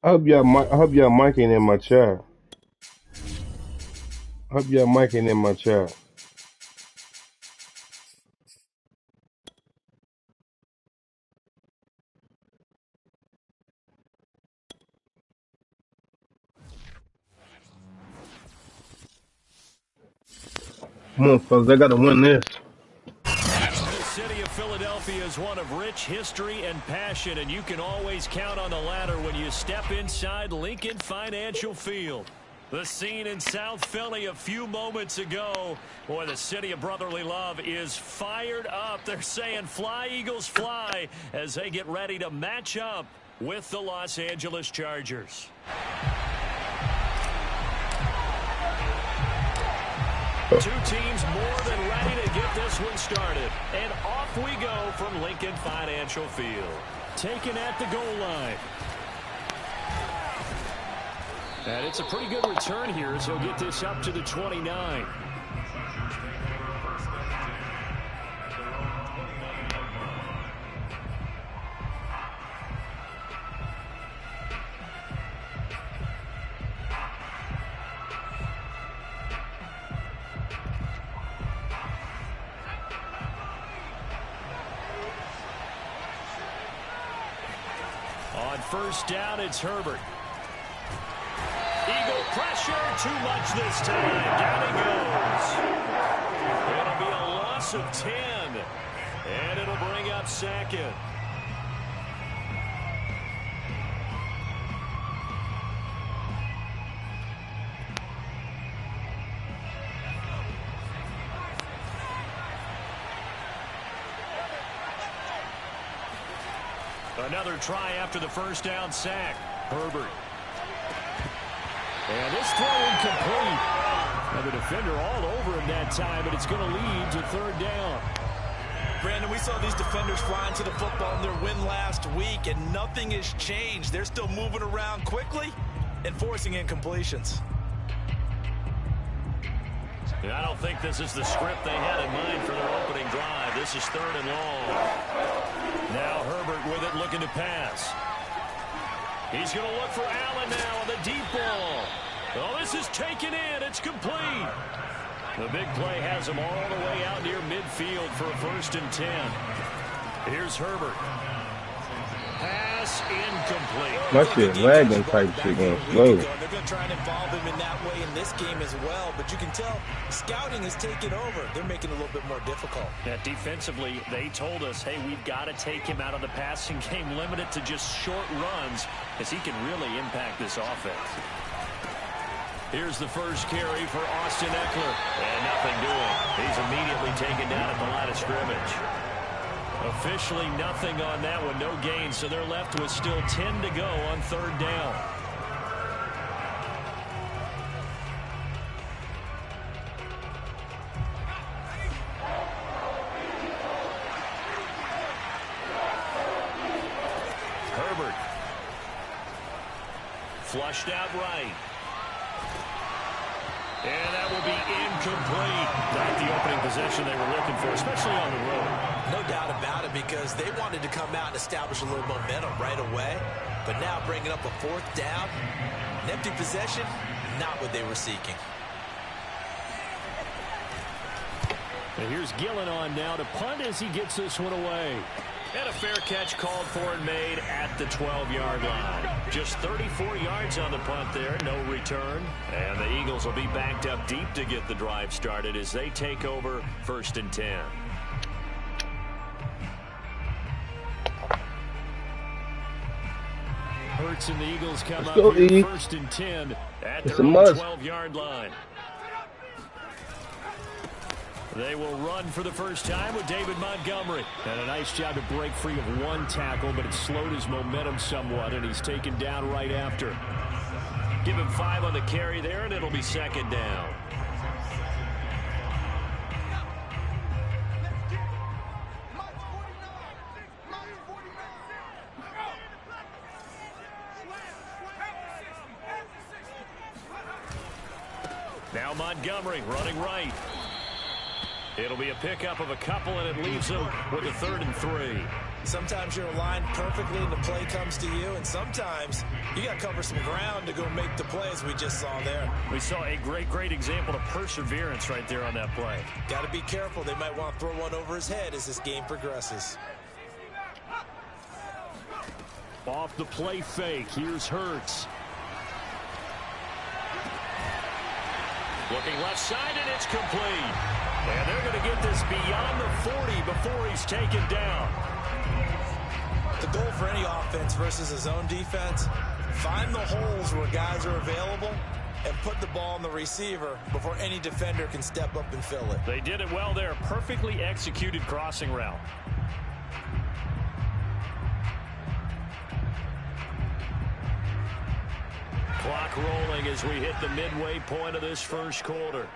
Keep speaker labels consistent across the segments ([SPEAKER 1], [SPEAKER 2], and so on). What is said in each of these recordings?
[SPEAKER 1] I hope y'all mic ain't in my chat. I hope y'all mic ain't in my chat. Come on, fellas. I gotta win this.
[SPEAKER 2] The city of Philadelphia is one of rich history and passion, and you can always count on the latter when you step inside Lincoln Financial Field. The scene in South Philly a few moments ago. Boy, the city of brotherly love is fired up. They're saying fly, Eagles, fly, as they get ready to match up with the Los Angeles Chargers. Two teams more than ready to get this one started. And off we go from Lincoln Financial Field. Taken at the goal line. And it's a pretty good return here as he'll get this up to the 29. On first down, it's Herbert. Eagle pressure, too much this time. Down he goes. It'll be a loss of 10. And it'll bring up second. Another try after the first down sack. Herbert. And this throw incomplete. And the defender all over him that time, but it's going to lead to third down.
[SPEAKER 3] Brandon, we saw these defenders flying to the football in their win last week, and nothing has changed. They're still moving around quickly and forcing incompletions.
[SPEAKER 2] I don't think this is the script they had in mind for their opening drive. This is third and long. Now Herbert with it, looking to pass. He's going to look for Allen now on the deep ball. Oh, this is taken in. It's complete. The big play has him all the way out near midfield for a 1st and 10. Here's Herbert. Pass incomplete.
[SPEAKER 1] My shit lagging type shit going slow.
[SPEAKER 3] They're going to try and involve him in that way in this game as well, but you can tell scouting is taking over. They're making it a little bit more difficult.
[SPEAKER 2] Yeah, defensively, they told us, hey, we've got to take him out of the passing game, limit it to just short runs, as he can really impact this offense. Here's the first carry for Austin Eckler. And nothing doing. He's immediately taken down at the line of scrimmage. Officially nothing on that one, no gain, so they're left with still 10 to go on third down. Herbert. Flushed out right. And that will be incomplete. Not the opening possession they were looking for, especially on the road.
[SPEAKER 3] No doubt about it, because they wanted to come out and establish a little momentum right away. But now bringing up a 4th down, an empty possession, not what they were seeking.
[SPEAKER 2] And here's Gillen on now to punt as he gets this one away. And a fair catch called for and made at the 12-yard line. Just 34 yards on the punt there, no return. And the Eagles will be backed up deep to get the drive started as they take over 1st and 10. Hurts and the Eagles come up here 1st and 10 at their own 12-yard line. They will run for the first time with David Montgomery. And a nice job to break free of one tackle, but it slowed his momentum somewhat, and he's taken down right after. Give him 5 on the carry there, and it'll be 2nd down. Now Montgomery running right. It'll be a pickup of a couple, and it leaves them with a 3rd and 3.
[SPEAKER 3] Sometimes you're aligned perfectly and the play comes to you, and sometimes you got to cover some ground to go make the play, as we just saw there.
[SPEAKER 2] We saw a great example of perseverance right there on that play.
[SPEAKER 3] Got to be careful. They might want to throw one over his head as this game progresses.
[SPEAKER 2] Off the play fake, here's Hurts. Looking left side, and it's complete. And they're going to get this beyond the 40 before he's taken down.
[SPEAKER 3] The goal for any offense versus his own defense, find the holes where guys are available and put the ball on the receiver before any defender can step up and fill it.
[SPEAKER 2] They did it well there. Perfectly executed crossing route. Clock rolling as we hit the midway point of this first quarter.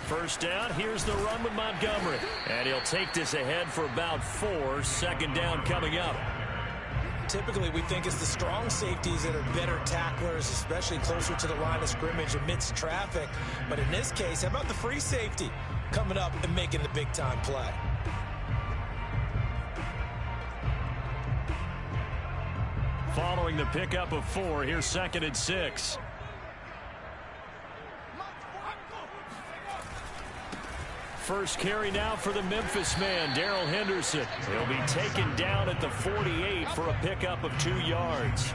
[SPEAKER 2] First down, here's the run with Montgomery. And he'll take this ahead for about 4. Second down coming up.
[SPEAKER 3] Typically, we think it's the strong safeties that are better tacklers, especially closer to the line of scrimmage amidst traffic. But in this case, how about the free safety coming up and making the big-time play?
[SPEAKER 2] Following the pickup of 4, here's 2nd and 6. First carry now for the Memphis man, Darrell Henderson. He'll be taken down at the 48 for a pickup of 2 yards.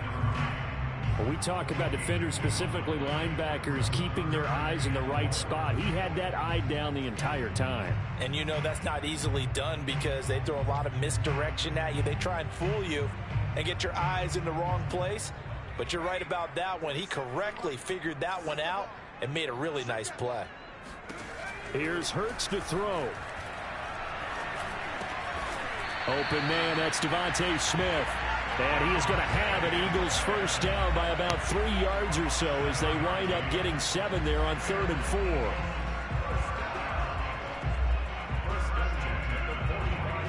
[SPEAKER 4] When we talk about defenders, specifically linebackers, keeping their eyes in the right spot, he had that eye down the entire time.
[SPEAKER 3] And you know that's not easily done because they throw a lot of misdirection at you. They try and fool you and get your eyes in the wrong place. But you're right about that one. He correctly figured that one out and made a really nice play.
[SPEAKER 4] Here's Hurts to throw. Open man, that's Devontae Smith. And he is going to have an Eagles first down by about 3 yards or so as they wind up getting 7 there on 3rd and 4.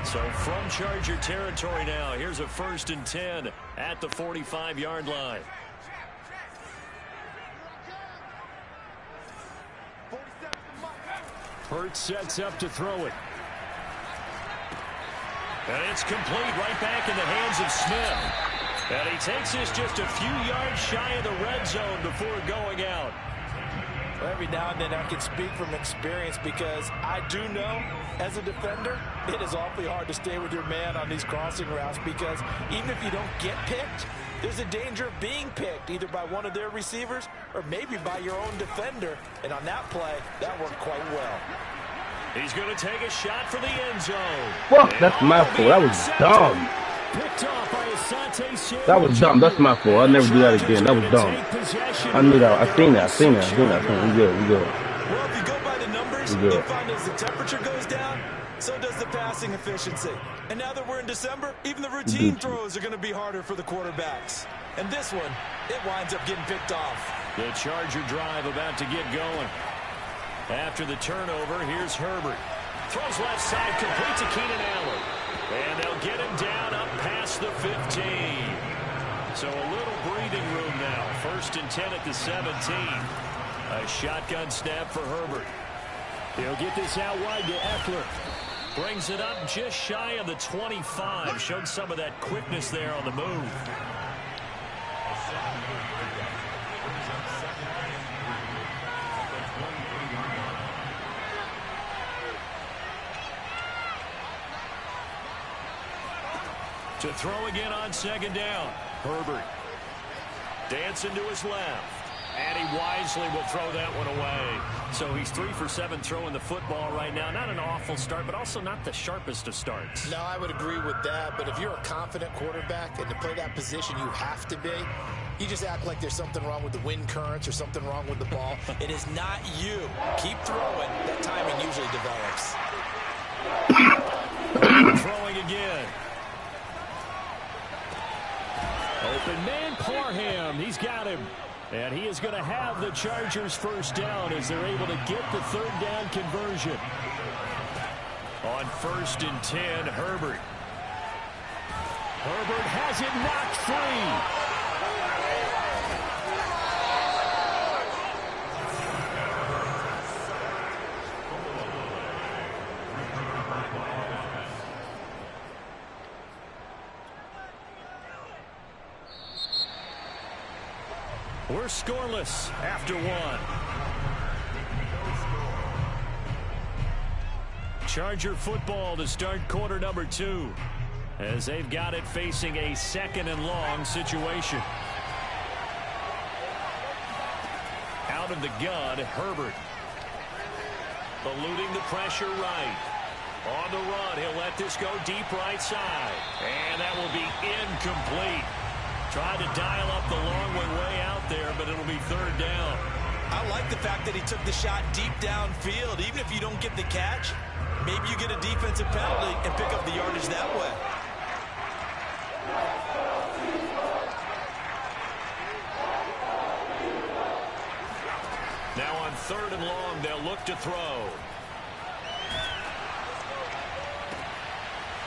[SPEAKER 2] So from Charger territory now, here's a 1st and 10 at the 45-yard line.
[SPEAKER 4] Hurts sets up to throw it.
[SPEAKER 2] And it's complete right back in the hands of Smith. And he takes this just a few yards shy of the red zone before going out.
[SPEAKER 3] Well, every now and then I can speak from experience because I do know as a defender it is awfully hard to stay with your man on these crossing routes because even if you don't get picked, there's a danger of being picked either by one of their receivers or maybe by your own defender. And on that play, that worked quite well.
[SPEAKER 2] He's going to take a shot for the end zone.
[SPEAKER 1] Fuck, that's my fault. That was dumb.
[SPEAKER 4] Picked off by Asante Samuel.
[SPEAKER 1] That was dumb. That's my fault. I'll never do that again. That was dumb. I knew that. I seen that. We good.
[SPEAKER 3] Well, if you go by the numbers, you find as the temperature goes down, so does the passing efficiency. And now that we're in December, even the routine throws are going to be harder for the quarterbacks. And this one, it winds up getting picked off.
[SPEAKER 2] The Charger drive about to get going. After the turnover, here's Herbert. Throws left side, complete to Keenan Allen. And they'll get him down up past the 15. So a little breathing room now. 1st and 10 at the 17. A shotgun snap for Herbert.
[SPEAKER 4] He'll get this out wide to Eckler.
[SPEAKER 2] Brings it up just shy of the 25. Showed some of that quickness there on the move. To throw again on 2nd down. Herbert dancing to his left. And he wisely will throw that one away. So he's 3 for 7 throwing the football right now. Not an awful start, but also not the sharpest of starts.
[SPEAKER 3] No, I would agree with that. But if you're a confident quarterback and to play that position you have to be, you just act like there's something wrong with the wind currents or something wrong with the ball. It is not you. Keep throwing. That timing usually develops.
[SPEAKER 2] Throwing again.
[SPEAKER 4] Open man, Parham. He's got him. And he is going to have the Chargers first down as they're able to get the 3rd down conversion.
[SPEAKER 2] On 1st and 10, Herbert.
[SPEAKER 4] Herbert has it knocked free. We're scoreless after one. Charger football to start quarter number 2, as they've got it facing a 2nd and long situation. Out of the gun, Herbert. Eluding the pressure right. On the run, he'll let this go deep right side. And that will be incomplete. Tried to dial up the long way out there, but it'll be 3rd down.
[SPEAKER 3] I like the fact that he took the shot deep downfield. Even if you don't get the catch, maybe you get a defensive penalty and pick up the yardage that way.
[SPEAKER 2] Now on 3rd and long, they'll look to throw.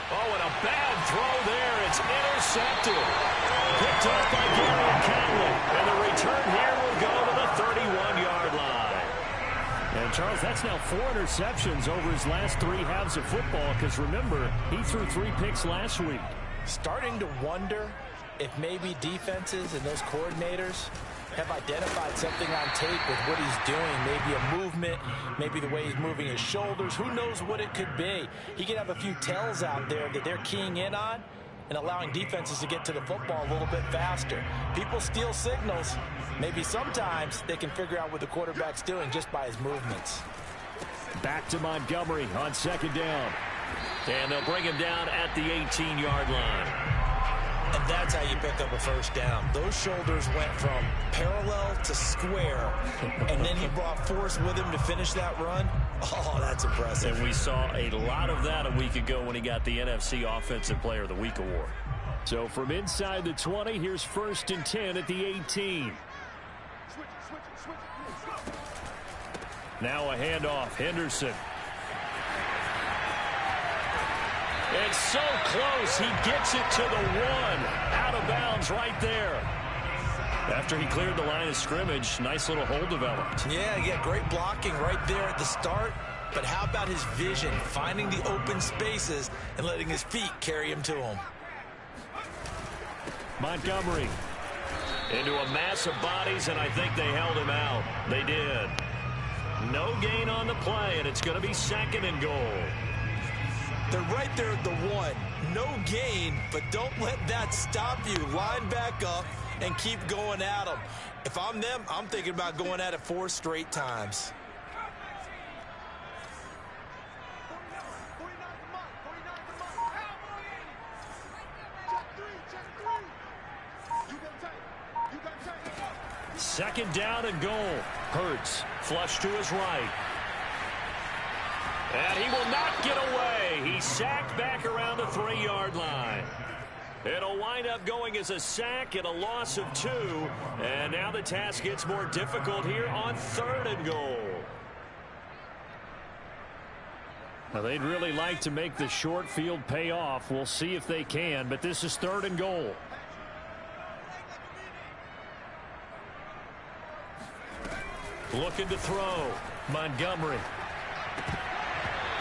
[SPEAKER 2] Oh, and a bad throw there. It's intercepted. Picked up by Gary Conley. And the return here will go to the 31-yard line.
[SPEAKER 4] And, Charles, that's now 4 interceptions over his last 3 halves of football, because, remember, he threw 3 picks last week.
[SPEAKER 3] Starting to wonder if maybe defenses and those coordinators have identified something on tape with what he's doing. Maybe a movement, maybe the way he's moving his shoulders. Who knows what it could be? He could have a few tells out there that they're keying in on and allowing defenses to get to the football a little bit faster. People steal signals. Maybe sometimes they can figure out what the quarterback's doing just by his movements.
[SPEAKER 4] Back to Montgomery on 2nd down.
[SPEAKER 2] And they'll bring him down at the 18-yard line.
[SPEAKER 3] And that's how you pick up a 1st down. Those shoulders went from parallel to square, and then he brought force with him to finish that run. Oh, that's impressive.
[SPEAKER 2] And we saw a lot of that a week ago when he got the NFC Offensive Player of the Week award.
[SPEAKER 4] So from inside the 20, here's 1st and 10 at the 18. Now a handoff. Henderson.
[SPEAKER 2] It's so close. He gets it to the 1. Out of bounds right there.
[SPEAKER 4] After he cleared the line of scrimmage, nice little hole developed.
[SPEAKER 3] Yeah, great blocking right there at the start. But how about his vision, finding the open spaces and letting his feet carry him to him?
[SPEAKER 4] Montgomery.
[SPEAKER 2] Into a mass of bodies, and I think they held him out. They did. No gain on the play, and it's going to be 2nd and goal.
[SPEAKER 3] They're right there at the 1. No gain, but don't let that stop you. Line back up and keep going at them. If I'm them, I'm thinking about going at it 4 straight times.
[SPEAKER 4] Second down and goal. Hurts. Flush to his right.
[SPEAKER 2] And he will not get away. He's sacked back around the 3-yard line. It'll wind up going as a sack and a loss of 2. And now the task gets more difficult here on 3rd and goal.
[SPEAKER 4] Now they'd really like to make the short field pay off. We'll see if they can, but this is 3rd and goal.
[SPEAKER 2] Looking to throw.
[SPEAKER 4] Montgomery.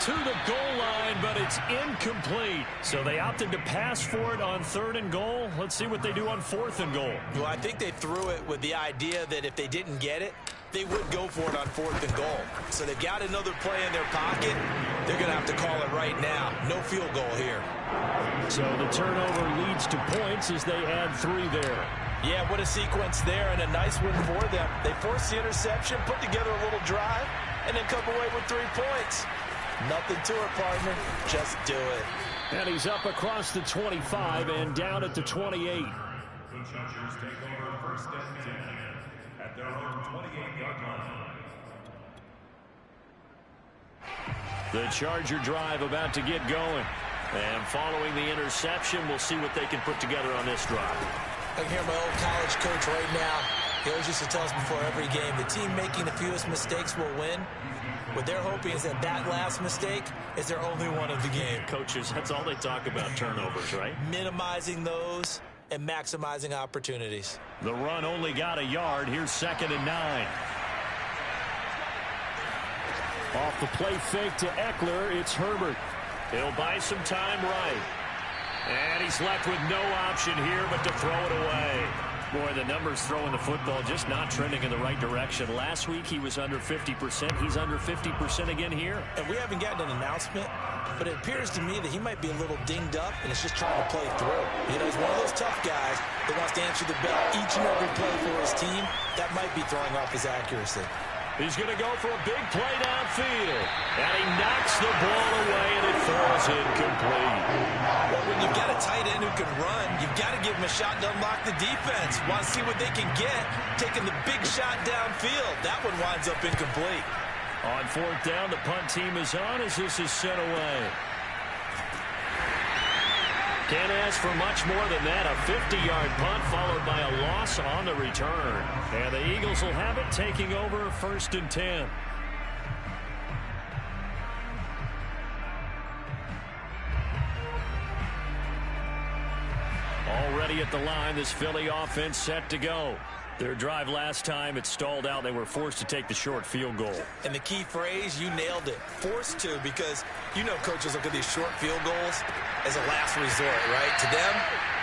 [SPEAKER 4] To the goal line, but it's incomplete. So they opted to pass for it on 3rd and goal. Let's see what they do on 4th and goal.
[SPEAKER 3] Well, I think they threw it with the idea that if they didn't get it, they would go for it on 4th and goal. So they've got another play in their pocket. They're going to have to call it right now. No field goal here.
[SPEAKER 4] So the turnover leads to points as they add 3 there.
[SPEAKER 3] Yeah, what a sequence there, and a nice win for them. They forced the interception, put together a little drive, and then come away with 3 points. Nothing to it, partner. Just do it.
[SPEAKER 4] And he's up across the 25 and down at the 28.
[SPEAKER 5] The Chargers take over 1st and 10 at their own 28-yard line.
[SPEAKER 2] The Charger drive about to get going. And following the interception, we'll see what they can put together on this drive.
[SPEAKER 3] I can hear my old college coach right now. He always used to tell us before every game, the team making the fewest mistakes will win. What they're hoping is that that last mistake is their only one of the game.
[SPEAKER 2] Coaches, that's all they talk about, turnovers, right?
[SPEAKER 3] Minimizing those and maximizing opportunities.
[SPEAKER 4] The run only got a yard. Here's 2nd and 9. Off the play fake to Eckler, it's Herbert.
[SPEAKER 2] He'll buy some time right. And he's left with no option here but to throw it away. Boy, the numbers throwing the football just not trending in the right direction. Last week he was under 50%. He's under 50% again here.
[SPEAKER 3] And we haven't gotten an announcement, but it appears to me that he might be a little dinged up and is just trying to play through. You know, he's one of those tough guys that wants to answer the bell each and every play for his team. That might be throwing off his accuracy.
[SPEAKER 2] He's going to go for a big play downfield. And he knocks the ball away, and it falls incomplete.
[SPEAKER 3] Well, when you've got a tight end who can run, you've got to give him a shot to unlock the defense. Want to see what they can get, taking the big shot downfield. That one winds up incomplete.
[SPEAKER 2] On fourth down, the punt team is on as this is sent away. Can't ask for much more than that. A 50-yard punt followed by a loss on the return. And the Eagles will have it, taking over 1st and 10. Already at the line, this Philly offense set to go. Their drive last time, it stalled out. They were forced to take the short field goal.
[SPEAKER 3] And the key phrase, you nailed it. Forced to, because you know coaches look at these short field goals as a last resort, right? To them,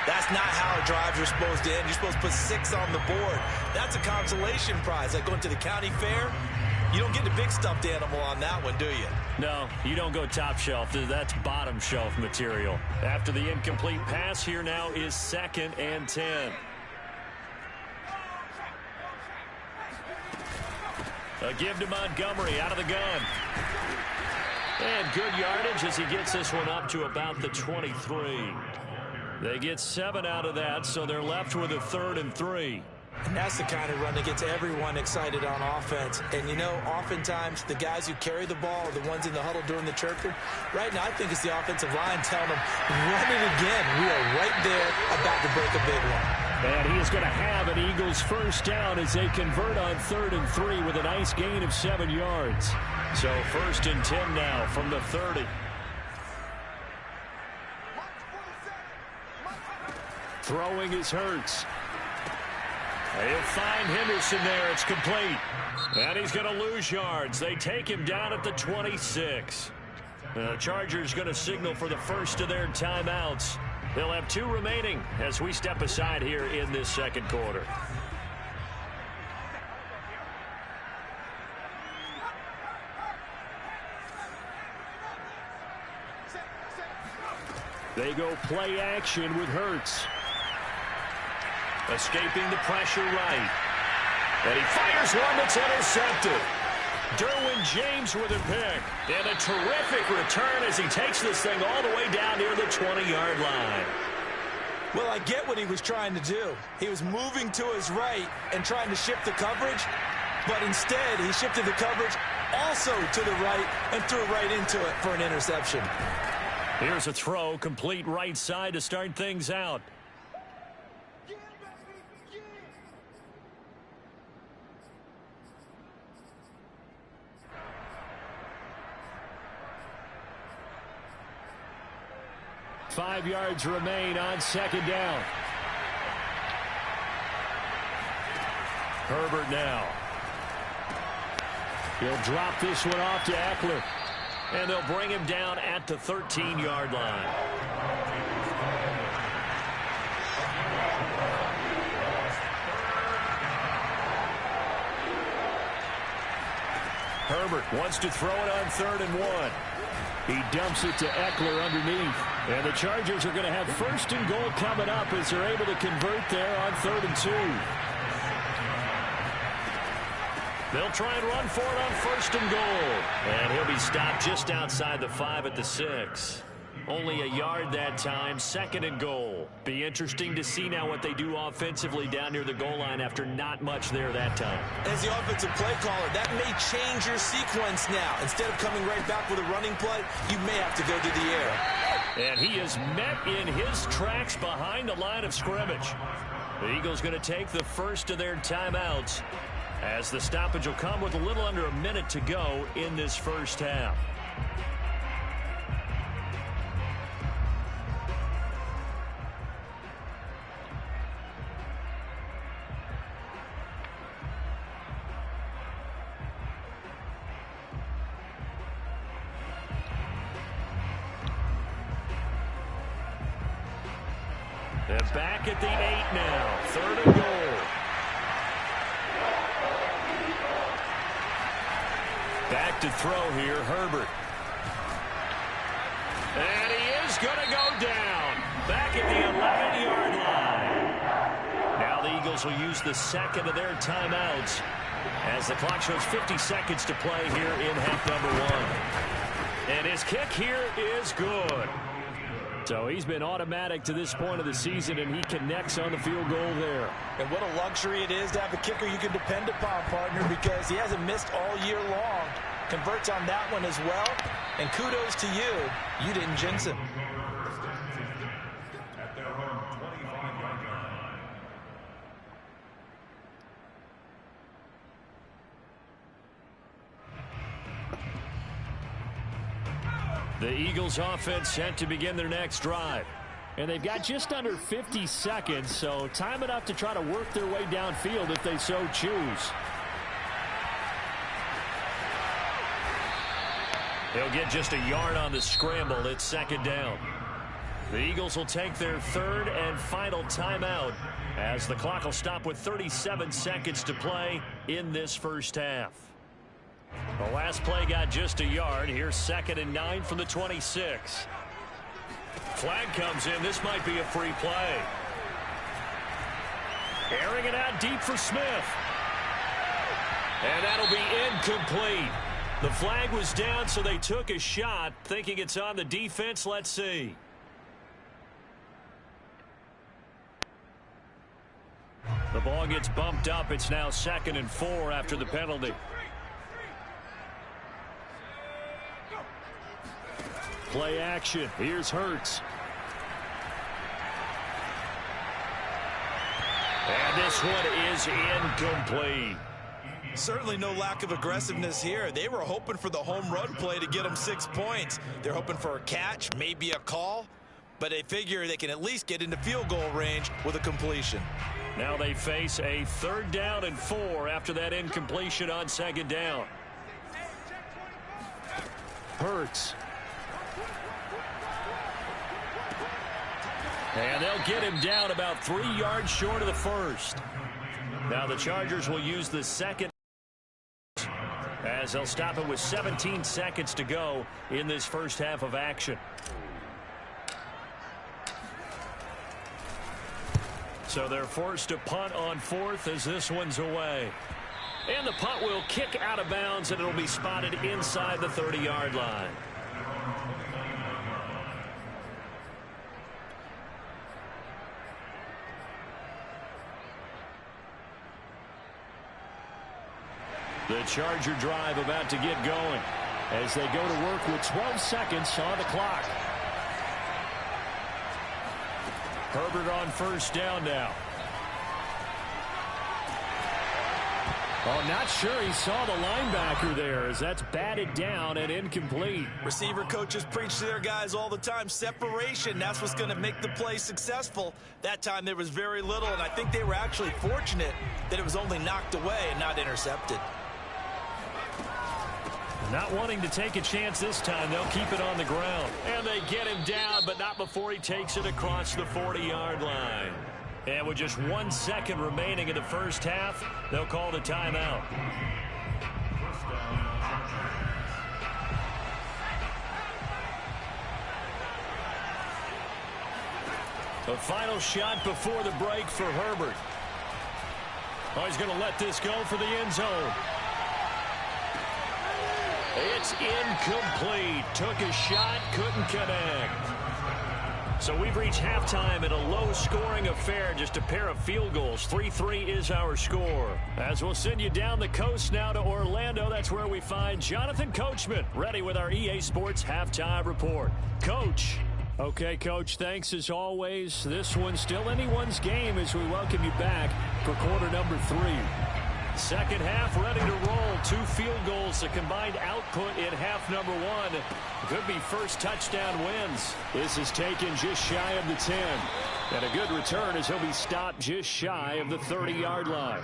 [SPEAKER 3] that's not how drives are supposed to end. You're supposed to put 6 on the board. That's a consolation prize. Like going to the county fair, you don't get the big stuffed animal on that one, do you?
[SPEAKER 2] No, you don't go top shelf. That's bottom shelf material. After the incomplete pass, here now is 2nd and 10. A give to Montgomery out of the gun. And good yardage as he gets this one up to about the 23. They get 7 out of that, so they're left with a 3rd and 3.
[SPEAKER 3] And that's the kind of run that gets everyone excited on offense. And, you know, oftentimes the guys who carry the ball are the ones in the huddle doing the chirping. Right now, I think it's the offensive line telling them, run it again. We are right there about to break a big one.
[SPEAKER 2] And he is going to have an Eagles first down as they convert on 3rd and 3 with a nice gain of 7 yards. So 1st and 10 now from the 30. Throwing is Hurts. He'll find Henderson there. It's complete. And he's going to lose yards. They take him down at the 26. The Chargers going to signal for the first of their timeouts. They'll have 2 remaining as we step aside here in this second quarter. They go play action with Hurts. Escaping the pressure right. And he fires one that's intercepted. Derwin James with a pick. And a terrific return as he takes this thing all the way down near the 20-yard line.
[SPEAKER 3] Well, I get what he was trying to do. He was moving to his right and trying to shift the coverage. But instead, he shifted the coverage also to the right and threw right into it for an interception.
[SPEAKER 2] Here's a throw, complete right side to start things out. Five yards remain on 2nd down. Herbert now. He'll drop this one off to Eckler. And they'll bring him down at the 13-yard line. Herbert wants to throw it on 3rd and 1. He dumps it to Eckler underneath. And the Chargers are going to have 1st and goal coming up as they're able to convert there on 3rd and 2. They'll try and run for it on 1st and goal. And he'll be stopped just outside the 5 at the 6. Only a yard that time, 2nd and goal. Be interesting to see now what they do offensively down near the goal line after not much there that time.
[SPEAKER 3] As the offensive play caller, that may change your sequence now. Instead of coming right back with a running play, you may have to go to the air.
[SPEAKER 2] And he is met in his tracks behind the line of scrimmage. The Eagles going to take the first of their timeouts as the stoppage will come with a little under a minute to go in this first half. And back at the 8 now. 3rd and goal. Back to throw here, Herbert. And he is going to go down. Back at the 11-yard line. Now the Eagles will use the second of their timeouts as the clock shows 50 seconds to play here in half number 1. And his kick here is good. So he's been automatic to this point of the season, and he connects on the field goal there.
[SPEAKER 3] And what a luxury it is to have a kicker you can depend upon, partner, because he hasn't missed all year long. Converts on that one as well. And kudos to you. You didn't jinx him.
[SPEAKER 5] At their own 25-yard line.
[SPEAKER 2] The Eagles offense set to begin their next drive. And they've got just under 50 seconds, so time enough to try to work their way downfield if they so choose. He'll get just a yard on the scramble. It's 2nd down. The Eagles will take their 3rd and final timeout as the clock will stop with 37 seconds to play in this first half. The last play got just a yard. Here's 2nd and 9 from the 26. Flag comes in. This might be a free play. Airing it out deep for Smith. And that'll be incomplete. The flag was down, so they took a shot, thinking it's on the defense. Let's see. The ball gets bumped up. It's now 2nd and 4 after the penalty. Play action. Here's Hurts. And this one is incomplete.
[SPEAKER 3] Certainly no lack of aggressiveness here. They were hoping for the home run play to get them 6 points. They're hoping for a catch, maybe a call, but they figure they can at least get into field goal range with a completion.
[SPEAKER 2] Now they face a 3rd down and 4 after that incompletion on 2nd down. Hurts. And they'll get him down about 3 yards short of the first. Now the Chargers will use the second as they'll stop it with 17 seconds to go in this first half of action. So they're forced to punt on 4th as this one's away. And the punt will kick out of bounds, and it'll be spotted inside the 30-yard line. The Charger drive about to get going as they go to work with 12 seconds on the clock. Herbert on 1st down now. Oh, not sure he saw the linebacker there as that's batted down and incomplete.
[SPEAKER 3] Receiver coaches preach to their guys all the time. Separation, that's what's going to make the play successful. That time there was very little, and I think they were actually fortunate that it was only knocked away and not intercepted.
[SPEAKER 2] Not wanting to take a chance this time, they'll keep it on the ground. And they get him down, but not before he takes it across the 40-yard line. And with just 1 second remaining in the first half, they'll call the timeout. The final shot before the break for Herbert. Oh, he's going to let this go for the end zone. It's incomplete. Took a shot, couldn't connect. So we've reached halftime in a low-scoring affair, just a pair of field goals. 3-3 is our score. As we'll send you down the coast now to Orlando, that's where we find Jonathan Coachman, ready with our EA Sports Halftime Report. Coach. Okay, Coach, thanks as always. This one's still anyone's game as we welcome you back for quarter number 3. Second half ready to roll. 2 field goals, the combined output in half number 1. Could be first touchdown wins. This is taken just shy of the 10. And a good return as he'll be stopped just shy of the 30-yard line.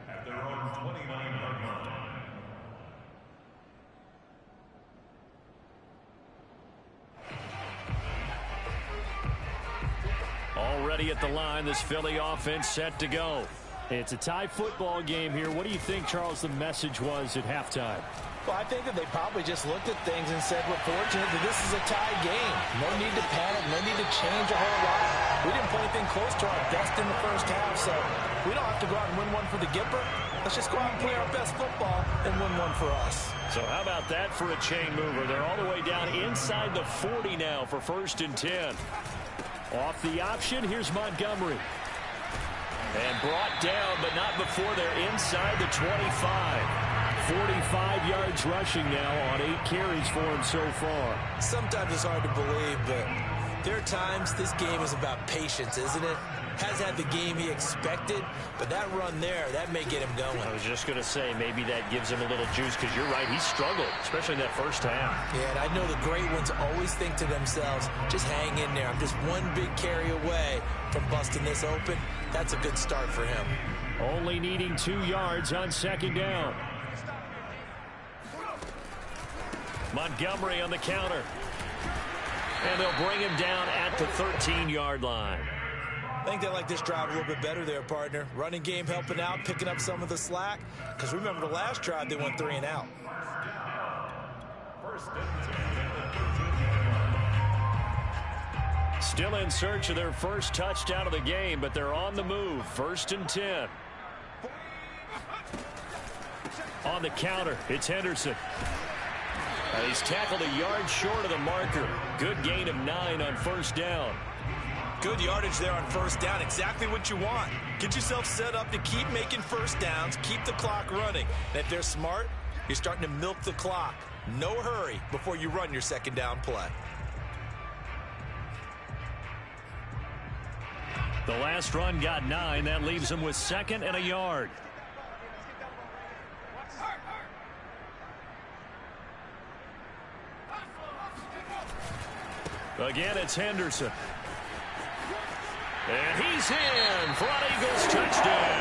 [SPEAKER 5] At their own 29-yard line.
[SPEAKER 2] All already at the line. This Philly offense set to go.
[SPEAKER 4] It's a tie football game here. What do you think, Charles, the message was at halftime?
[SPEAKER 3] Well, I think that they probably just looked at things and said, we're fortunate that this is a tie game. No need to panic, no need to change a whole lot. We didn't play anything close to our best in the first half, so we don't have to go out and win one for the Gipper. Let's just go out and play our best football and win one for us.
[SPEAKER 2] So how about that for a chain mover? They're all the way down inside the 40 now for 1st and 10.
[SPEAKER 4] Off the option, here's Montgomery.
[SPEAKER 2] And brought down, but not before they're inside the 25.
[SPEAKER 4] 45 yards rushing now on 8 carries for him so far.
[SPEAKER 3] Sometimes it's hard to believe, but there are times this game is about patience, isn't it? Has had the game he expected, but that run there, that may get him going.
[SPEAKER 2] I was just going to say, maybe that gives him a little juice, because you're right, he struggled, especially in that first half.
[SPEAKER 3] Yeah, and I know the great ones always think to themselves, just hang in there. I'm just one big carry away from busting this open. That's a good start for him.
[SPEAKER 4] Only needing 2 yards on 2nd down.
[SPEAKER 2] Montgomery on the counter. And they'll bring him down at the 13-yard line.
[SPEAKER 3] I think they like this drive a little bit better there, partner. Running game helping out, picking up some of the slack. Because remember the last drive, they went 3 and out.
[SPEAKER 2] Still in search of their first touchdown of the game, but they're on the move. 1st and 10. On the counter, it's Henderson. He's tackled a yard short of the marker. Good gain of 9 on 1st down.
[SPEAKER 3] Good yardage there on 1st down. Exactly what you want. Get yourself set up to keep making 1st downs, keep the clock running. And if they're smart, you're starting to milk the clock. No hurry before you run your 2nd down play.
[SPEAKER 2] The last run got 9. That leaves them with 2nd and a yard. Again, it's Henderson. And he's in for an Eagles touchdown.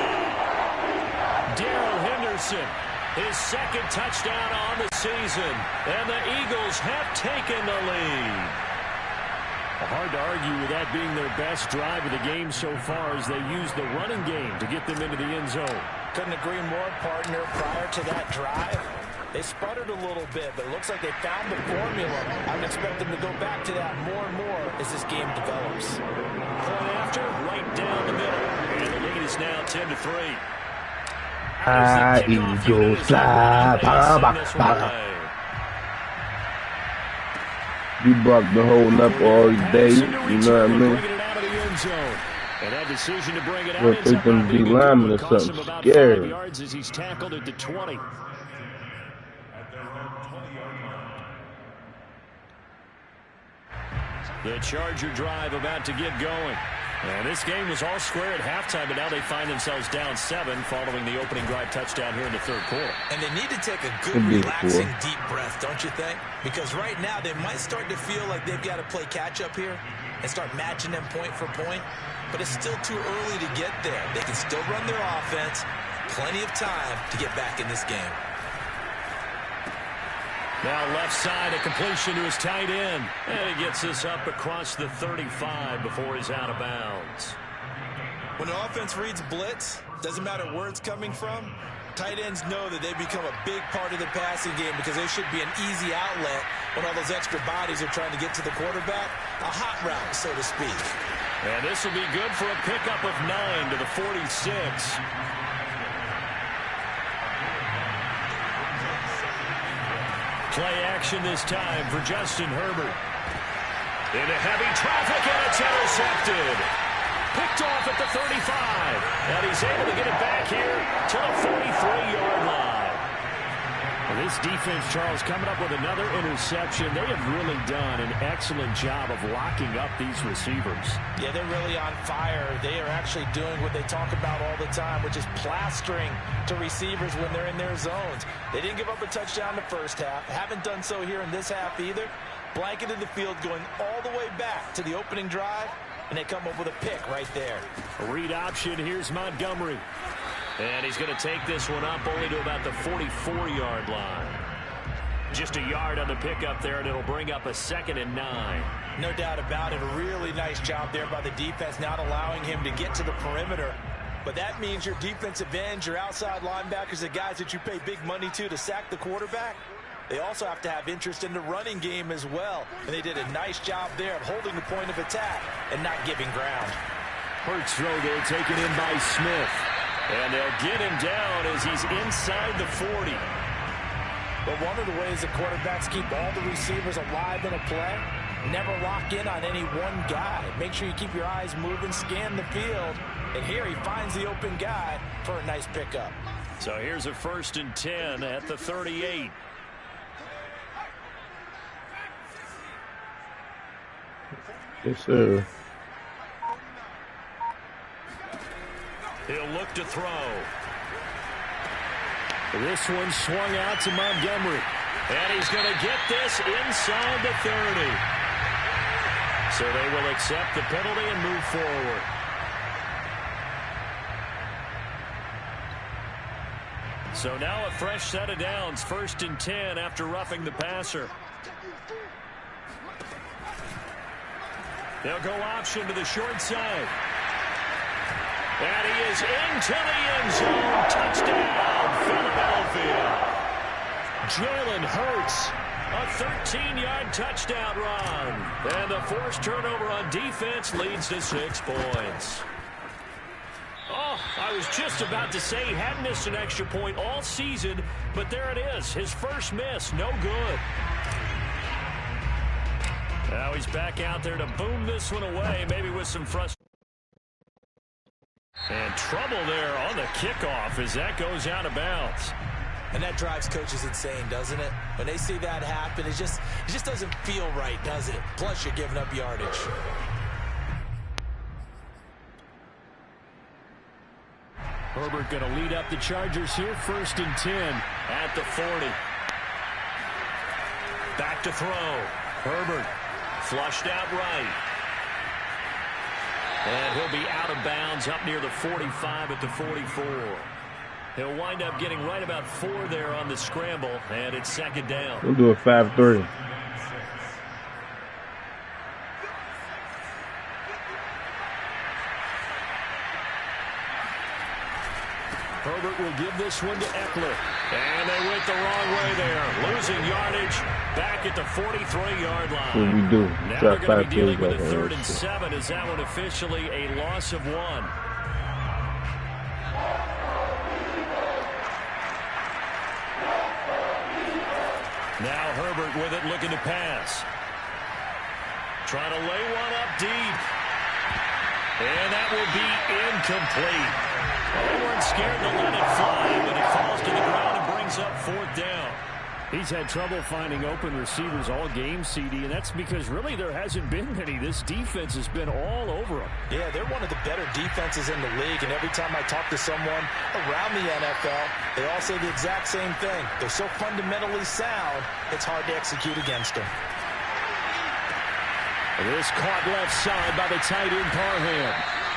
[SPEAKER 2] Darrell Henderson, his 2nd touchdown on the season. And the Eagles have taken the lead.
[SPEAKER 4] Hard to argue with that being their best drive of the game so far as they use the running game to get them into the end zone.
[SPEAKER 3] Couldn't agree more, partner. Prior to that drive, they sputtered a little bit, but it looks like they found the formula. I would expect them to go back to that more and more as this game develops.
[SPEAKER 2] Point after, right down the middle. And the lead is now 10-3.
[SPEAKER 1] Eagles fly. You brought the whole up all day, you know what I mean?
[SPEAKER 2] And that decision to bring it out
[SPEAKER 1] Well,
[SPEAKER 2] ends up
[SPEAKER 1] them
[SPEAKER 2] being
[SPEAKER 1] D-linemen or
[SPEAKER 2] cost him
[SPEAKER 1] something
[SPEAKER 2] about
[SPEAKER 1] scary.
[SPEAKER 2] 5 yards as he's tackled at the 20. The Charger drive about to get going. And this game was all square at halftime, but now they find themselves down 7 following the opening drive touchdown here in the 3rd quarter.
[SPEAKER 3] And they need to take a good, relaxing, deep breath, don't you think? Because right now they might start to feel like they've got to play catch-up here and start matching them point for point. But it's still too early to get there. They can still run their offense. Plenty of time to get back in this game.
[SPEAKER 2] Now left side, a completion to his tight end. And he gets this up across the 35 before he's out of bounds.
[SPEAKER 3] When the offense reads blitz, doesn't matter where it's coming from, tight ends know that they become a big part of the passing game because they should be an easy outlet when all those extra bodies are trying to get to the quarterback. A hot route, so to speak.
[SPEAKER 2] And this will be good for a pickup of 9 to the 46. Play action this time for Justin Herbert. Into heavy traffic, and it's intercepted. Picked off at the 35. And he's able to get it back here to the 43-yard line.
[SPEAKER 4] Well, this defense, Charles, coming up with another interception. They have really done an excellent job of locking up these receivers.
[SPEAKER 3] Yeah, they're really on fire. They are actually doing what they talk about all the time, which is plastering to receivers when they're in their zones. They didn't give up a touchdown the first half. Haven't done so here in this half either. Blanketed the field going all the way back to the opening drive, and they come up with a pick right there.
[SPEAKER 4] A read option. Here's Montgomery.
[SPEAKER 2] And he's going to take this one up only to about the 44-yard line. Just a yard on the pickup there, and it'll bring up a 2nd and 9.
[SPEAKER 3] No doubt about it. A really nice job there by the defense, not allowing him to get to the perimeter. But that means your defensive ends, your outside linebackers, the guys that you pay big money to sack the quarterback, they also have to have interest in the running game as well. And they did a nice job there of holding the point of attack and not giving ground.
[SPEAKER 2] Hurts throw there taken in by Smith. And they'll get him down as he's inside the 40.
[SPEAKER 3] But one of the ways the quarterbacks keep all the receivers alive in a play, never lock in on any one guy. Make sure you keep your eyes moving, scan the field. And here he finds the open guy for a nice pickup.
[SPEAKER 2] So here's a 1st and 10 at the 38.
[SPEAKER 1] Yes, sir.
[SPEAKER 2] He'll look to throw. This one swung out to Montgomery. And he's going to get this inside the 30. So they will accept the penalty and move forward. So now a fresh set of downs, 1st and 10 after roughing the passer. They'll go option to the short side. And he is into the end zone. Touchdown, Philadelphia. Jalen Hurts, a 13-yard touchdown run. And the forced turnover on defense leads to 6 points. Oh, I was just about to say he hadn't missed an extra point all season, but there it is. His first miss, no good. Now he's back out there to boom this one away, maybe with some frustration. And trouble there on the kickoff as that goes out of bounds.
[SPEAKER 3] And that drives coaches insane, doesn't it? When they see that happen, it just doesn't feel right, does it? Plus, you're giving up yardage.
[SPEAKER 2] Herbert going to lead up the Chargers here, 1st and 10 at the 40. Back to throw. Herbert flushed out right. And he'll be out of bounds up near the 45 at the 44. He'll wind up getting right about 4 there on the scramble, and it's 2nd down.
[SPEAKER 1] We'll do a 5-3.
[SPEAKER 2] Herbert will give this one to Eckler. And they went the wrong way there. Losing yardage back at the 43-yard line.
[SPEAKER 1] What we do?
[SPEAKER 2] Now they're going to be dealing with a 3rd and 7. Is that one officially a loss of 1? Now Herbert with it, looking to pass. Trying to lay one up deep. And that will be incomplete. They weren't scared to let it fly, but it falls to the ground and brings up 4th down.
[SPEAKER 6] He's had trouble finding open receivers all game, CD, and that's because really there hasn't been many. This defense has been all over him.
[SPEAKER 3] Yeah, they're one of the better defenses in the league, and every time I talk to someone around the NFL, they all say the exact same thing. They're so fundamentally sound, it's hard to execute against them.
[SPEAKER 2] This caught left side by the tight end Parham,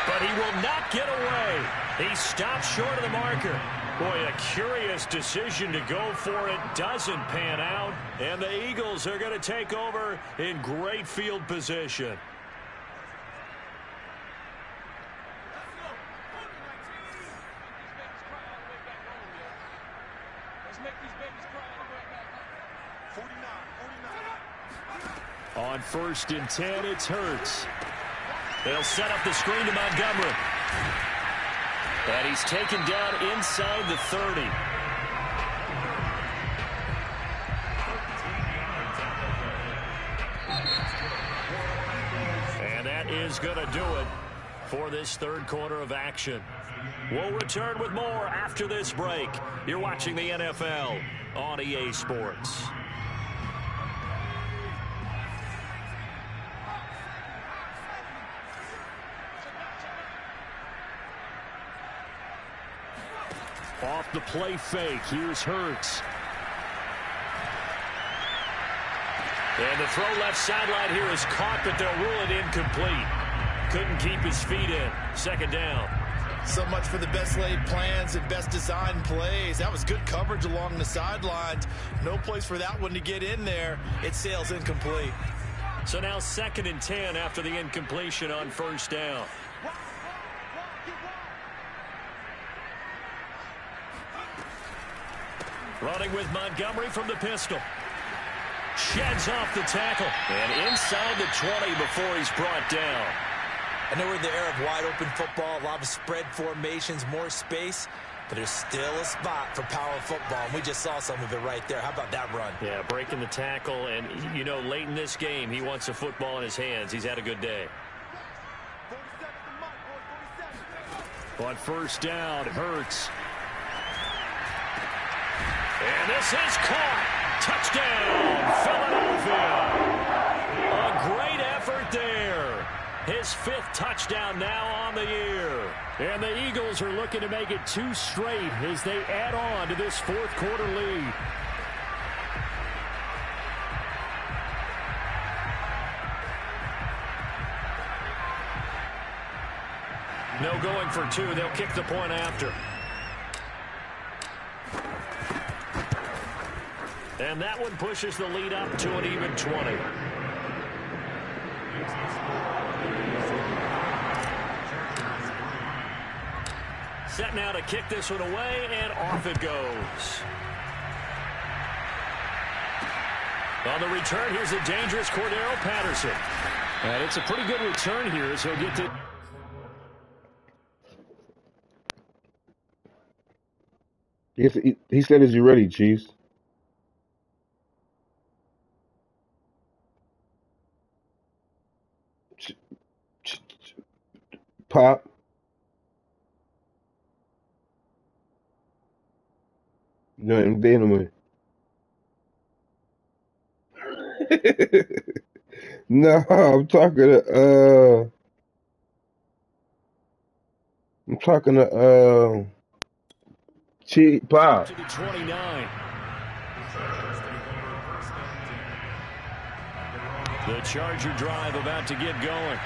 [SPEAKER 2] but he will not get away. He stops short of the marker. Boy, a curious decision to go for it. Doesn't pan out. And the Eagles are going to take over in great field position. On 1st and 10, it's Hurts. They'll set up the screen to Montgomery. And he's taken down inside the 30. And that is going to do it for this 3rd quarter of action. We'll return with more after this break. You're watching the NFL on EA Sports. Off the play fake, here's Hurts. And the throw left sideline here is caught, but they'll rule it incomplete. Couldn't keep his feet in. 2nd down.
[SPEAKER 3] So much for the best laid plans and best designed plays. That was good coverage along the sidelines. No place for that one to get in there. It sails incomplete.
[SPEAKER 2] So now 2nd and 10 after the incompletion on 1st down. Running with Montgomery from the pistol. Sheds off the tackle. And inside the 20 before he's brought down.
[SPEAKER 3] I know we're in the era of wide-open football, a lot of spread formations, more space, but there's still a spot for power football, and we just saw some of it right there. How about that run?
[SPEAKER 2] Yeah, breaking the tackle, and, you know, late in this game, he wants the football in his hands. He's had a good day.
[SPEAKER 6] On 1st down, Hurts.
[SPEAKER 2] And this is caught. Touchdown, Philadelphia. A great effort there. His 5th touchdown now on the year.
[SPEAKER 6] And the Eagles are looking to make it 2 straight as they add on to this 4th quarter lead.
[SPEAKER 2] No going for 2. They'll kick the point after. And that one pushes the lead up to an even 20. Set now to kick this one away, and off it goes. On the return, here's a dangerous Cordero Patterson.
[SPEAKER 6] And it's a pretty good return here as he'll get to...
[SPEAKER 1] He said, "Is you ready, Chiefs?" Pop. No, I'm dealing with. No, I'm talking to Chief Pop.
[SPEAKER 6] To the 29. The Charger drive about to get going.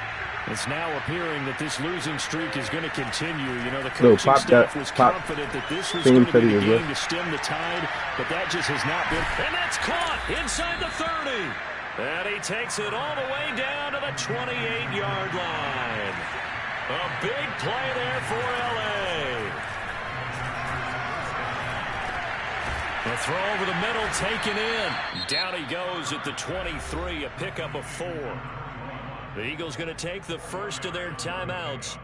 [SPEAKER 6] It's now appearing that this losing streak is going to continue. You know, the coaching staff was confident that this was going to be the game to stem the tide, but that just has not been.
[SPEAKER 2] And that's caught inside the 30. And he takes it all the way down to the 28-yard line. A big play there for L.A. The throw over the middle taken in. Down he goes at the 23, a pickup of 4. The Eagles going to take the first of their timeouts.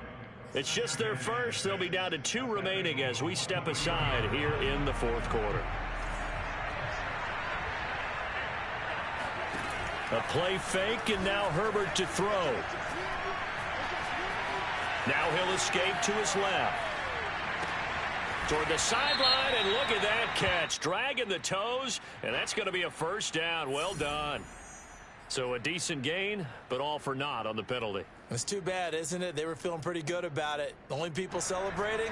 [SPEAKER 2] It's just their first. They'll be down to 2 remaining as we step aside here in the 4th quarter. A play fake, and now Herbert to throw. Now he'll escape to his left. Toward the sideline, and look at that catch. Dragging the toes, and that's going to be a 1st down. Well done. So a decent gain, but all for naught on the penalty.
[SPEAKER 3] It's too bad, isn't it? They were feeling pretty good about it. The only people celebrating,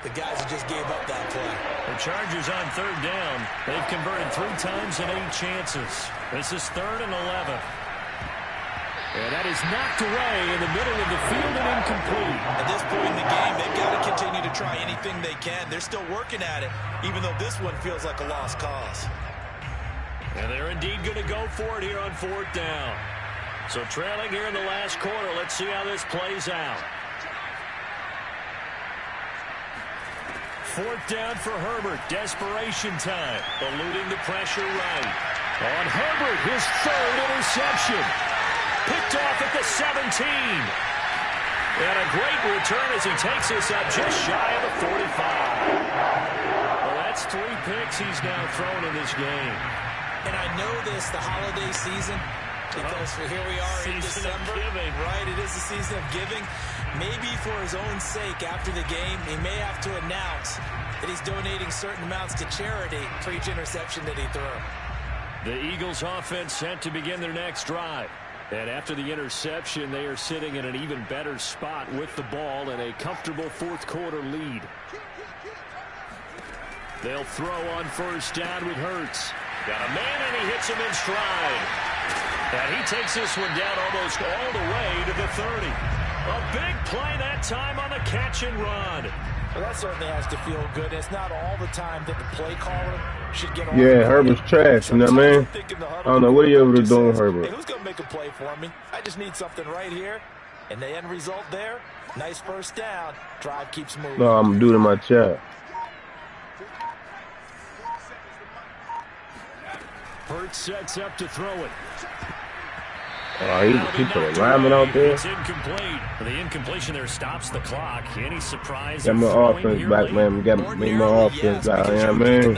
[SPEAKER 3] the guys who just gave up that play.
[SPEAKER 2] The Chargers on 3rd down. They've converted 3 times in 8 chances. This is 3rd and 11.
[SPEAKER 6] And that is knocked away in the middle of the field and incomplete.
[SPEAKER 3] At this point in the game, they've got to continue to try anything they can. They're still working at it, even though this one feels like a lost cause.
[SPEAKER 2] And they're indeed going to go for it here on 4th down. So trailing here in the last quarter. Let's see how this plays out. 4th down for Herbert. Desperation time. Eluding the pressure right.
[SPEAKER 6] On Herbert, his 3rd interception.
[SPEAKER 2] Picked off at the 17. And a great return as he takes us up just shy of the 45. Well, that's 3 picks he's now thrown in this game.
[SPEAKER 3] And I know this, the holiday season, because here we are in December, right? It is the season of giving. Maybe for his own sake, after the game, he may have to announce that he's donating certain amounts to charity for each interception that he threw.
[SPEAKER 6] The Eagles offense set to begin their next drive. And after the interception, they are sitting in an even better spot with the ball and a comfortable 4th quarter lead. They'll throw on 1st down with Hurts.
[SPEAKER 2] Got a man, and he hits him in stride. And he takes this one down almost all the way to the 30. A big play that time on the catch and run.
[SPEAKER 3] Well, that certainly has to feel good. It's not all the time that the play caller should get on.
[SPEAKER 1] Yeah, Herbert's trash, you know what I mean? I don't know what he able to do with Herbert.
[SPEAKER 3] Hey, who's going to make a play for me? I just need something right here. And the end result there, nice first down. Drive keeps moving.
[SPEAKER 1] No, I'm doing it in my chat.
[SPEAKER 6] Hurts sets up to throw it.
[SPEAKER 1] Oh, he put a lineman out there.
[SPEAKER 2] It's incomplete. The incompletion there stops the clock. Any surprise?
[SPEAKER 1] Got my offense back, man. We got to make my offense out. You know what I mean?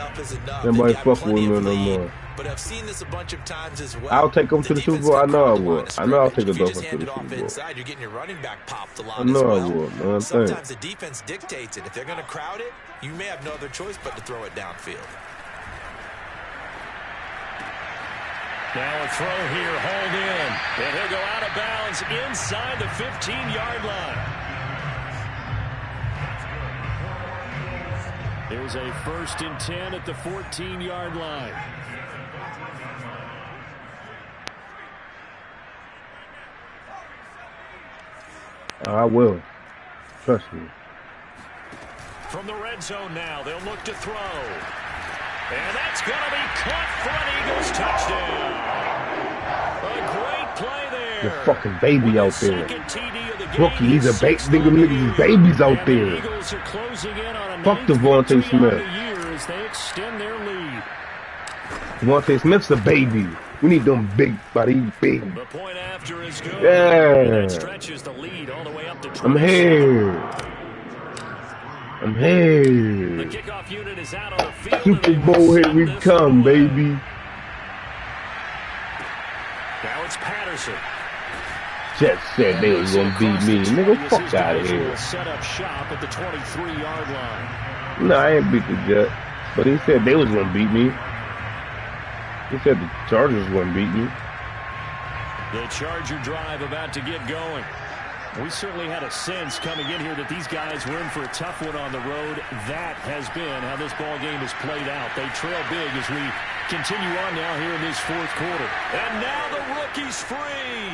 [SPEAKER 1] Nobody fuck with me no more.
[SPEAKER 3] But I've seen this a bunch of times as well.
[SPEAKER 1] I'll take them to the Super Bowl. I know I will. I know I'll take the Dolphins to the Super Bowl.
[SPEAKER 3] You're getting your running back popped a lot.
[SPEAKER 1] I know I will, man.
[SPEAKER 3] Sometimes the defense dictates it. If they're going to crowd it, you may have no other choice but to throw it downfield.
[SPEAKER 2] Now a throw here, hauled in. And he'll go out of bounds inside the 15-yard line.
[SPEAKER 6] There's a 1st and 10 at the 14-yard line.
[SPEAKER 1] I will. Trust me.
[SPEAKER 2] From the red zone now, they'll look to throw. And that's going to be caught for an Eagles touchdown. A great play there.
[SPEAKER 1] The fucking baby out there. Rookie, he's a baby. Niggas, babies out there. Fuck Devontae Smith. Devontae Smith's a baby. We need them big body, big.
[SPEAKER 2] The point after is good.
[SPEAKER 1] Yeah.
[SPEAKER 2] That stretches the lead all the way up to 20.
[SPEAKER 1] I'm here. I'm here.
[SPEAKER 2] The kickoff unit is out on the field.
[SPEAKER 1] Super Bowl, here we come, baby.
[SPEAKER 2] Now it's Patterson.
[SPEAKER 1] Jets said they was gonna beat me. Nigga, fuck out of here.
[SPEAKER 6] Set up shop at the 23-yard line.
[SPEAKER 1] No, I ain't beat the Jets. But he said they was gonna beat me. He said the Chargers wouldn't beat me.
[SPEAKER 2] The Charger drive about to get going.
[SPEAKER 6] We certainly had a sense coming in here that these guys were in for a tough one on the road. That has been how this ball game has played out. They trail big as we continue on now here in this 4th quarter.
[SPEAKER 2] And now the rookie's free.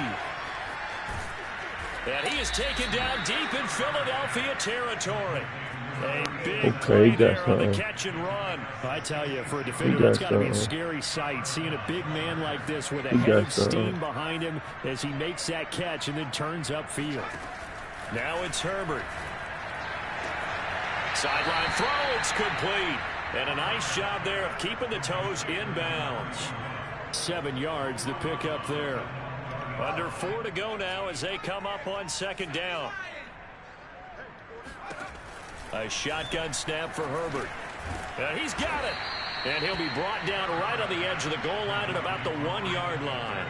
[SPEAKER 2] And he is taken down deep in Philadelphia territory. A big play there on the catch and run.
[SPEAKER 6] I tell you, for a defender, that's got to be a scary sight, seeing a big man like this with a head of steam behind him as he makes that catch and then turns upfield.
[SPEAKER 2] Now it's Herbert. Sideline throw, it's complete. And a nice job there of keeping the toes in bounds.
[SPEAKER 6] 7 yards to pick up there.
[SPEAKER 2] Under 4 to go now as they come up on 2nd down. A shotgun snap for Herbert. He's got it. And he'll be brought down right on the edge of the goal line at about the 1-yard line.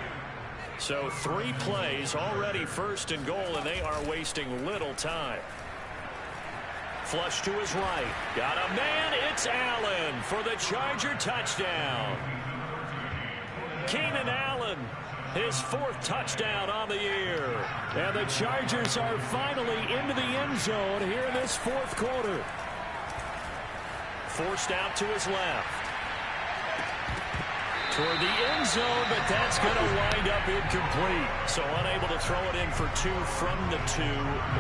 [SPEAKER 2] So 3 plays already 1st and goal, and they are wasting little time. Flush to his right. Got a man. It's Allen for the Charger touchdown. Keenan Allen, his 4th touchdown on the year.
[SPEAKER 6] And the Chargers are finally into the end zone here in this 4th quarter.
[SPEAKER 2] Forced out to his left. Toward the end zone, but that's going to wind up incomplete. So unable to throw it in for 2 from the 2.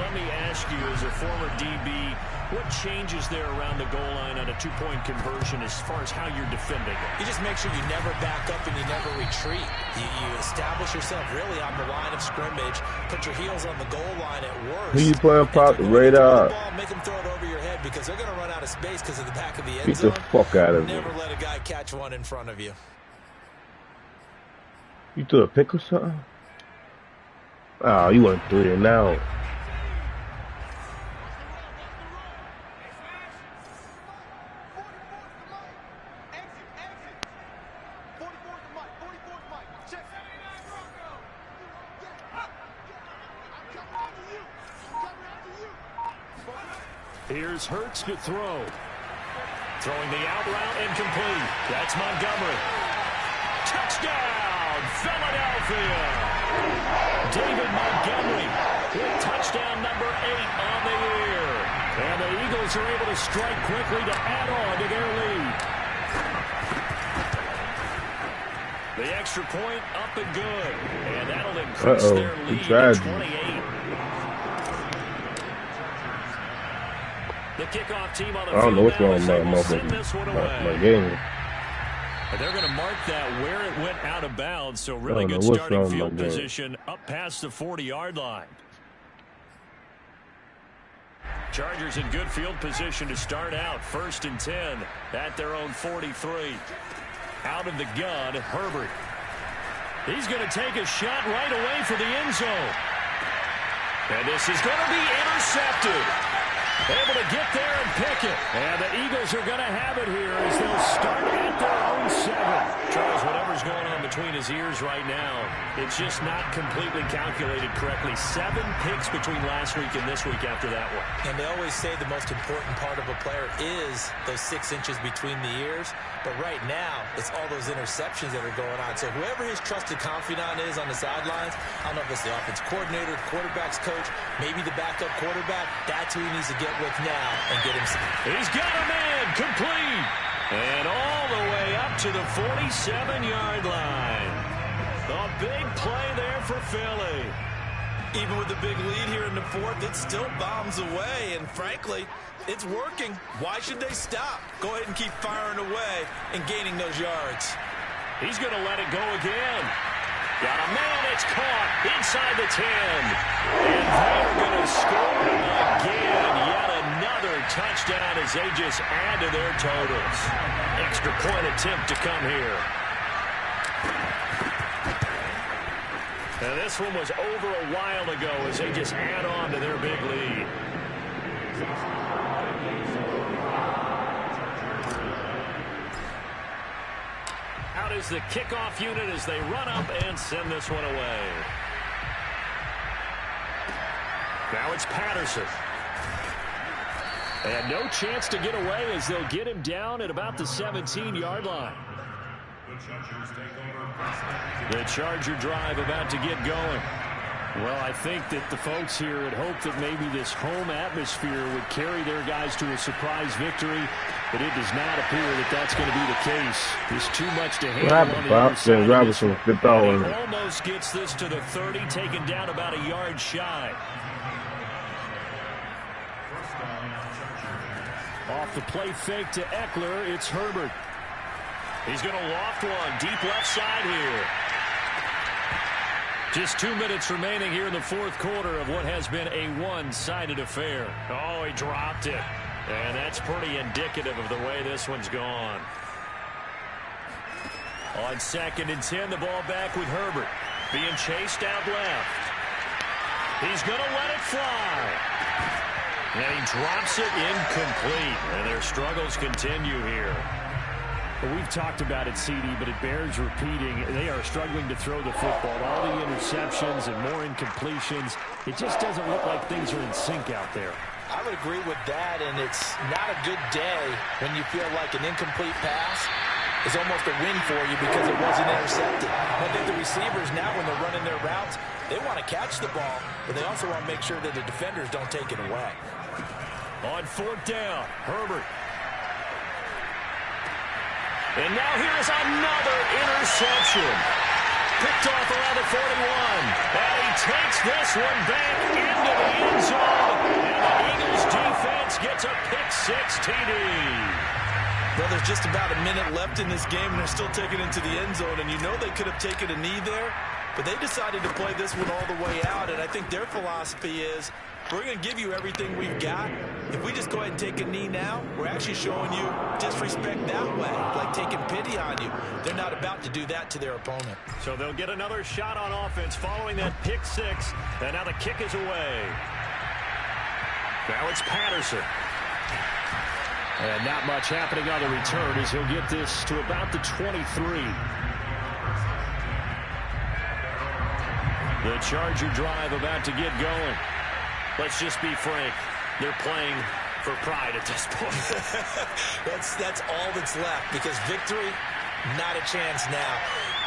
[SPEAKER 2] Let me ask you, as a former DB, what changes there around the goal line on a 2-point conversion as far as how you're defending it?
[SPEAKER 3] You just make sure you never back up and you never retreat. You establish yourself really on the line of scrimmage. Put your heels on the goal line at worst.
[SPEAKER 1] Who you playing, Pop? The radar.
[SPEAKER 3] Make them throw it over your head because they're going to run out of space because of the back of the end
[SPEAKER 1] Beat
[SPEAKER 3] zone.
[SPEAKER 1] the fuck out of me.
[SPEAKER 3] Never let a guy catch one in front of you.
[SPEAKER 1] You threw a pick or something? Oh, you went 3 and out.
[SPEAKER 6] Here's Hurts to throw.
[SPEAKER 2] Throwing the out route incomplete. That's Montgomery. Touchdown, Philadelphia. David Montgomery with touchdown number 8 on the year.
[SPEAKER 6] And the Eagles are able to strike quickly to add on to their lead.
[SPEAKER 2] The extra point up and good. And that'll increase their lead to 28. kickoff team on the
[SPEAKER 1] I don't know what's
[SPEAKER 2] field
[SPEAKER 1] wrong
[SPEAKER 2] now
[SPEAKER 1] with my game.
[SPEAKER 2] They're going to mark that where it went out of bounds, so really good starting field position up past the 40-yard line. Chargers in good field position to start out. 1st and 10 at their own 43. Out of the gun, Herbert. He's going to take a shot right away for the end zone. And this is going to be intercepted. Able to get there and pick it. And the Eagles are going to have it here as they'll start at their own 7. Charles, whatever's going on between his ears right now, it's just not completely calculated correctly. 7 picks between last week and this week after that one.
[SPEAKER 3] And they always say the most important part of a player is those 6 inches between the ears. But right now, it's all those interceptions that are going on. So whoever his trusted confidant is on the sidelines, I don't know if it's the offense coordinator, the quarterback's coach, maybe the backup quarterback, that's who he needs to get with now and get him.
[SPEAKER 2] He's got a man complete. And all the way up to the 47-yard line. A big play there for Philly.
[SPEAKER 3] Even with the big lead here in the 4th, it still bombs away. And frankly, it's working. Why should they stop? Go ahead and keep firing away and gaining those yards.
[SPEAKER 2] He's going to let it go again. Got a man, it's caught inside the 10. And they're going to score again. Yet another touchdown as they just add to their totals. Extra point attempt to come here. Now this one was over a while ago as they just add on to their big lead. Out is the kickoff unit as they run up and send this one away. Now it's Patterson. And no chance to get away as they'll get him down at about the 17-yard line. The Charger drive about to get going. Well, I think that the folks here had hoped that maybe this home atmosphere would carry their guys to a surprise victory, but it does not appear that that's going to be the case. There's too much to handle on the other side.
[SPEAKER 1] Robinson flipped all
[SPEAKER 2] in. He almost gets this to the 30, taken down about a yard shy. Off the play fake to Eckler, it's Herbert. He's going to loft one deep left side here. Just 2 minutes remaining here in the 4th quarter of what has been a one-sided affair. Oh, he dropped it. And that's pretty indicative of the way this one's gone. On 2nd and 10, the ball back with Herbert. Being chased out left. He's going to let it fly. And he drops it incomplete. And their struggles continue here. Well, we've talked about it, CD, but it bears repeating. They are struggling to throw the football. All the interceptions and more incompletions. It just doesn't look like things are in sync out there.
[SPEAKER 3] I would agree with that, and it's not a good day when you feel like an incomplete pass is almost a win for you because it wasn't intercepted. I think the receivers now, when they're running their routes, they want to catch the ball, but they also want to make sure that the defenders don't take it away.
[SPEAKER 2] On 4th down, Herbert. And now here's another interception. Picked off around the 41. And he takes this one back into the end zone. And the Eagles defense gets a pick-6 TD.
[SPEAKER 3] Well, there's just about a minute left in this game, and they're still taking it into the end zone. And you know they could have taken a knee there, but they decided to play this one all the way out. And I think their philosophy is, we're going to give you everything we've got. If we just go ahead and take a knee now, we're actually showing you disrespect that way, like taking pity on you. They're not about to do that to their opponent.
[SPEAKER 2] So they'll get another shot on offense following that pick-6, and now the kick is away. Now it's Patterson. And not much happening on the return as he'll get this to about the 23. The Charger drive about to get going. Let's just be frank. They're playing for pride at this point.
[SPEAKER 3] That's all that's left, because victory, not a chance now.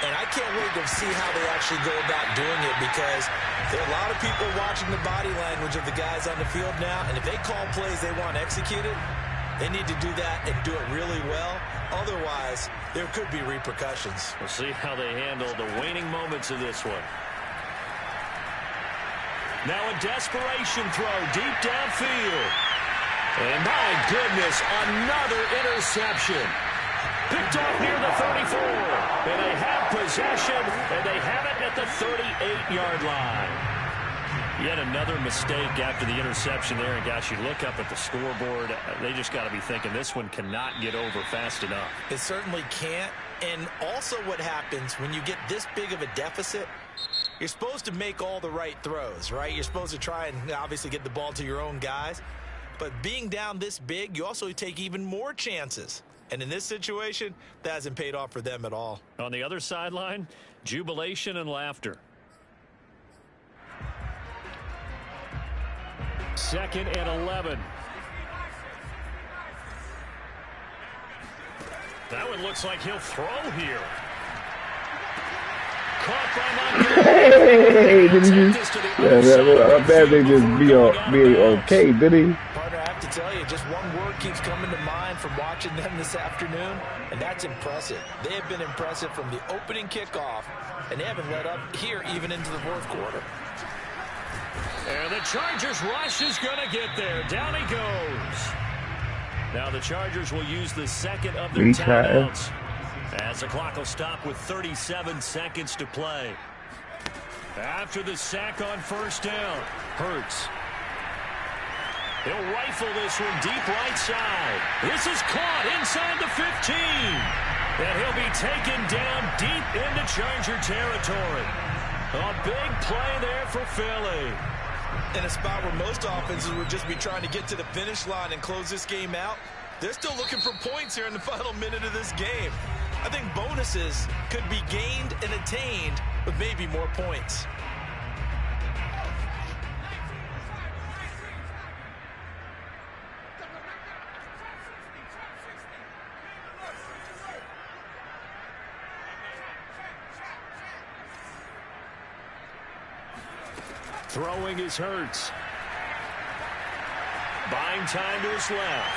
[SPEAKER 3] And I can't wait to see how they actually go about doing it, because there are a lot of people watching the body language of the guys on the field now, and if they call plays they want executed, they need to do that and do it really well. Otherwise, there could be repercussions.
[SPEAKER 2] We'll see how they handle the waning moments of this one. Now a desperation throw deep downfield. And my goodness, another interception. Picked off near the 34. And they have possession, and they have it at the 38-yard line. Yet another mistake after the interception there. And, gosh, you look up at the scoreboard, they just got to be thinking this one cannot get over fast enough.
[SPEAKER 3] It certainly can't. And also what happens when you get this big of a deficit, you're supposed to make all the right throws, right? You're supposed to try and obviously get the ball to your own guys. But being down this big, you also take even more chances. And in this situation, that hasn't paid off for them at all.
[SPEAKER 2] On the other sideline, jubilation and laughter. 2nd and 11. That one looks like he'll throw here. Caught by Montgomery.
[SPEAKER 1] Hey, did he just? How bad they just be okay, did he?
[SPEAKER 3] Partner, I have to tell you, just one word keeps coming to mind from watching them this afternoon, and that's impressive. They have been impressive from the opening kickoff, and they haven't let up here even into the fourth quarter.
[SPEAKER 2] And the Chargers rush is going to get there. Down he goes. Now the Chargers will use the second of their timeouts as the clock will stop with 37 seconds to play. After the sack on first down, Hurts. He'll rifle this one deep right side. This is caught inside the 15. And he'll be taken down deep into Charger territory. A big play there for Philly.
[SPEAKER 3] In a spot where most offenses would just be trying to get to the finish line and close this game out, they're still looking for points here in the final minute of this game. I think bonuses could be gained and attained with maybe more points.
[SPEAKER 2] Throwing his Hurts. Buying time to his left.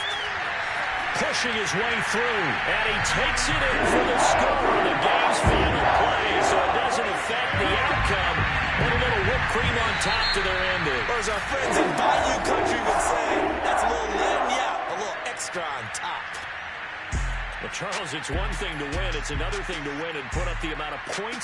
[SPEAKER 2] Pushing his way through. And he takes it in for the score in the game's final play. So it doesn't affect the outcome. And a little whipped cream on top to their ending.
[SPEAKER 3] Or as our friends in Bayou Country would say, that's a little lagniappe, a little extra on top.
[SPEAKER 2] Well, Charles, it's one thing to win. It's another thing to win and put up the amount of points